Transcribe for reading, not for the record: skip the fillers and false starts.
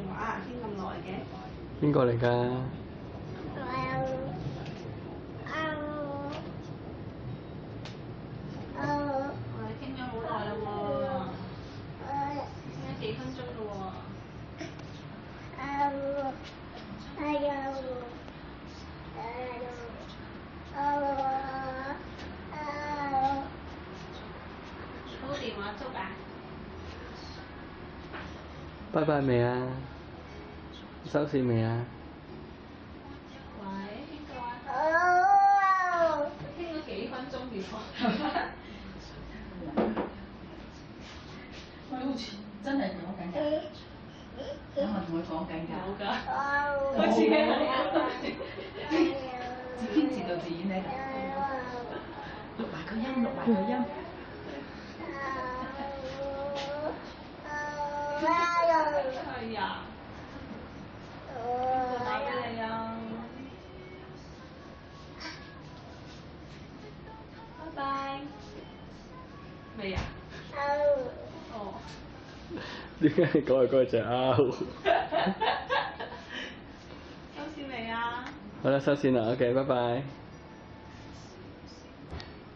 電話啊？傾咁耐嘅。邊個嚟㗎？我哋傾咗好耐啦喎，傾咗幾分鐘啦喎。煲電話粥啊？拜拜未啊？收線未啊？喂，邊個啊？傾咗幾分鐘電話。佢好似真係講緊㗎，有冇同佢講緊㗎？冇㗎，好似係。自編自導自演喺度，錄埋個音，錄埋個音。係啊。邊個打俾你啊？拜拜。未啊？哦。點解你講嚟講去就係拗？收線未啊？好啦，收線啦，OK，拜拜。